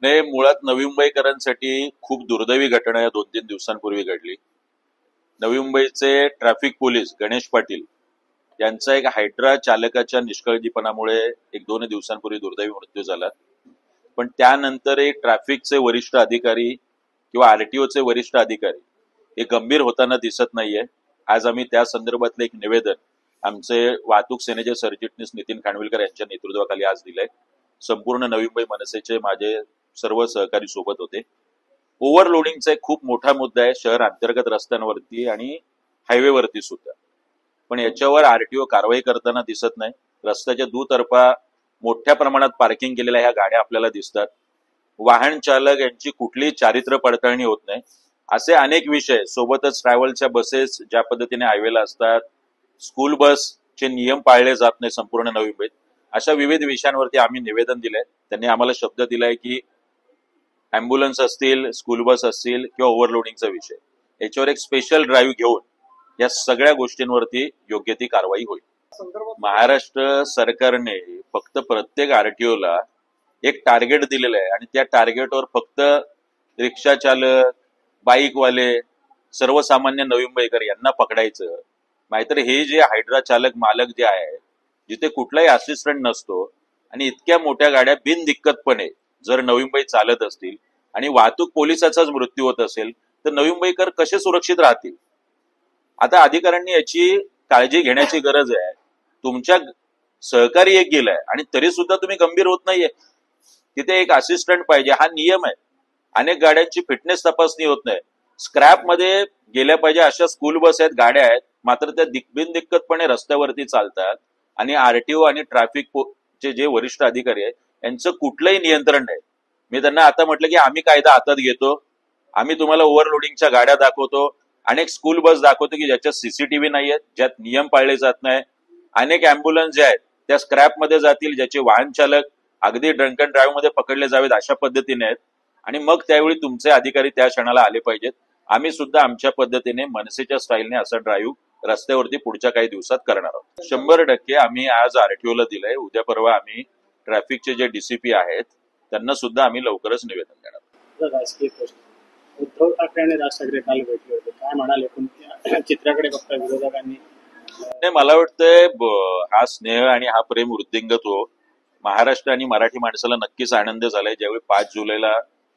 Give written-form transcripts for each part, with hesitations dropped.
नाही, मुळात नवी मुंबईकरांसाठी खूप दुर्दैवी घटना या 2-3 दिवसांपूर्वी घडली. नवी मुंबईचे ट्रॅफिक पोलीस गणेश पाटील यांचा एक हायड्रा चालकाच्या निष्काळजीपणामुळे 1-2 दिवसांपूर्वी दुर्दैवी मृत्यू झाला. पण त्यानंतरही ट्रॅफिकचे वरिष्ठ अधिकारी किंवा आरटीओचे वरिष्ठ अधिकारी हे गंभीर होताना दिसत नाहीये. आज आम्ही त्या संदर्भातलं एक निवेदन आमचे वाहतूक सेनेचे सरचिटणीस नितीन खानविलकर यांच्या नेतृत्वाखाली आज दिलंय. संपूर्ण नवी मुंबई मनसेचे माझे सर्व सहकारी सोबत होते. ओव्हरलोडिंगचा एक खूप मोठा मुद्दा आहे शहर अंतर्गत रस्त्यांवरती आणि हायवेवरती सुद्धा. पण याच्यावर आरटीओ कारवाई करताना दिसत नाही. रस्त्याच्या दुतर्फा मोठ्या प्रमाणात पार्किंग केलेल्या ह्या गाड्या आपल्याला दिसतात. वाहन चालक यांची कुठलीही चारित्र्य पडताळणी होत नाही. असे अनेक विषय, सोबतच ट्रॅव्हलच्या बसेस ज्या पद्धतीने हायवेला असतात, स्कूल बसचे नियम पाळले जात नाही संपूर्ण नवी मुंबईत, अशा विविध विषयांवरती आम्ही निवेदन दिलंय. त्यांनी आम्हाला शब्द दिलाय की अँब्युलन्स असतील, स्कूल बस असतील किंवा ओव्हरलोडिंगचा विषय, याच्यावर एक स्पेशल ड्राईव्ह घेऊन या सगळ्या गोष्टींवरती योग्य ती कारवाई होईल. महाराष्ट्र सरकारने फक्त प्रत्येक आरटीओला एक टार्गेट दिलेलं आहे आणि त्या टार्गेटवर फक्त रिक्षा चालक, बाईकवाले, सर्वसामान्य नवी मुंबईकर यांना पकडायचं. नाहीतर हे जे हायड्रा चालक मालक जे आहे, जिथे कुठलाही असिस्टंट नसतो आणि इतक्या मोठ्या गाड्या बिनदिक्कतपणे जर नवी मुंबई चालत असतील आणि वाहतूक पोलिसाचाच मृत्यू होत असेल तर नवी मुंबईकर कसे सुरक्षित राहतील? आता अधिकाऱ्यांनी याची काळजी घेण्याची गरज आहे. तुमच्या सहकारी एक गेलाय आणि तरी सुद्धा तुम्ही गंभीर होत नाहीये. तिथे एक असिस्टंट पाहिजे, हा नियम आहे. अनेक गाड्यांची फिटनेस तपासणी होत नाही. स्क्रॅप मध्ये गेल्या पाहिजे अशा स्कूल बस आहेत, गाड्या आहेत, मात्र त्या बिनदिक्कतपणे रस्त्यावरती चालतात आणि आरटीओ आणि ट्रॅफिकचे जे वरिष्ठ अधिकारी आहेत यांचं कुठलंही नियंत्रण नाही. मी त्यांना आता म्हटलं की आम्ही कायदा हातात घेतो, आम्ही तुम्हाला ओव्हरलोडिंगच्या गाड्या दाखवतो, अनेक स्कूल बस दाखवतो की ज्याच्यात सीसीटीव्ही नाही आहेत, ज्यात नियम पाळले जात नाही. अनेक अँब्युलन्स ज्या आहेत त्या स्क्रॅपमध्ये जातील, ज्याचे वाहन चालक अगदी ड्रंक अँड ड्राईव्ह मध्ये पकडले जावेत अशा पद्धतीने आहेत. आणि मग त्यावेळी तुमचे अधिकारी त्या क्षणाला आले पाहिजेत. आम्ही सुद्धा आमच्या पद्धतीने मनसेच्या स्टाईलने असा ड्राईव्ह रस्त्यावरती पुढच्या काही दिवसात करणार आहोत. 100% आम्ही आज आरटीओला दिलंय. उद्या परवा आम्ही ट्रॅफिकचे जे डीसीपी आहेत त्यांना सुद्धा आम्ही लवकरच निवेदन देणार. राजकीय प्रश्न, उद्धव ठाकरे आणि राज ठाकरे काल भेटले होते, काय म्हणाले? कोणत्या चित्राकडे बघता विरोधकांनी? नाही, मला वाटतंय हा स्नेह आणि हा प्रेम वृद्धिंगत हो. महाराष्ट्र आणि मराठी माणसाला नक्कीच आनंद झालाय ज्यावेळी 5 जुलैला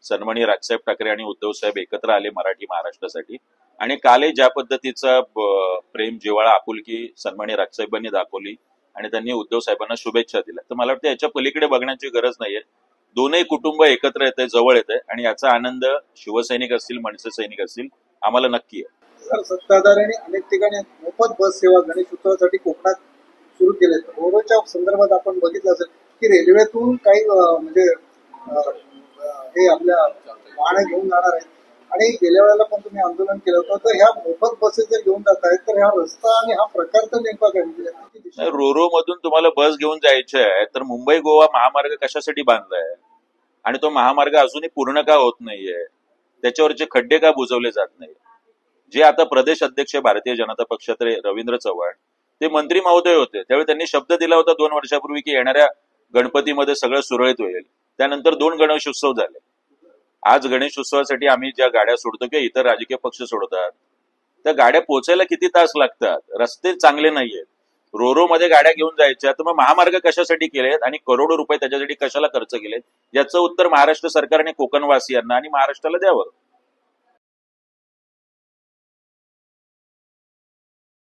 सन्माननीय राजसाहेब ठाकरे आणि उद्धव साहेब एकत्र आले मराठी महाराष्ट्रासाठी. आणि कालही ज्या पद्धतीचा प्रेम, जिव्हाळा, आपुलकी सन्माननीय राजसाहेबांनी दाखवली आणि त्यांनी उद्धव साहेबांना शुभेच्छा दिल्या, तर मला वाटतं याच्या पलीकडे बघण्याची गरज नाहीये. दोनही कुटुंब एकत्र येत आहे, जवळ येत आहे आणि याचा आनंद शिवसैनिक असतील, मनसे सैनिक असतील, आम्हाला नक्की आहे. सत्ताधाऱ्यांनी अनेक ठिकाणी मोफत बस सेवा गणेश उत्सवासाठी कोकणात सुरू केले. रोडच्या संदर्भात आपण बघितलं असेल की रेल्वेतून काही म्हणजे हे आपल्या वाहनं घेऊन जाणार आहेत आणि गेल्या वेळेला पण तुम्ही आंदोलन केलं होतं. तर ह्या मोफत बसेस जर घेऊन जात आहेत तर ह्या रस्ता आणि हा प्रकार तर नेमका काय? म्हणजे रोरो मधून तुम्हाला बस घेऊन जायचे आहे तर मुंबई गोवा महामार्ग कशासाठी बांधलाय आणि तो महामार्ग अजूनही पूर्ण का होत नाहीये? त्याच्यावरचे खड्डे का बुजवले जात नाही? जे आता प्रदेश अध्यक्ष भारतीय जनता पक्षाचे रवींद्र चव्हाण ते मंत्री महोदय होते, त्यावेळी त्यांनी शब्द दिला होता 2 वर्षापूर्वी की येणाऱ्या गणपतीमध्ये सगळं सुरळीत होईल. त्यानंतर 2 गणेशोत्सव झाले. आज गणेशोत्सवासाठी आम्ही ज्या गाड्या सोडतो किंवा इतर राजकीय पक्ष सोडतात त्या गाड्या पोहोचायला किती तास लागतात? रस्ते चांगले नाहीयेत. रोरो मध्ये गाड्या घेऊन जायच्या तर मग महामार्ग कशासाठी केलेत आणि करोडो रुपये त्याच्यासाठी कशाला खर्च केलेत? याचं उत्तर महाराष्ट्र सरकारने कोकणवासियांना आणि महाराष्ट्राला द्यावं.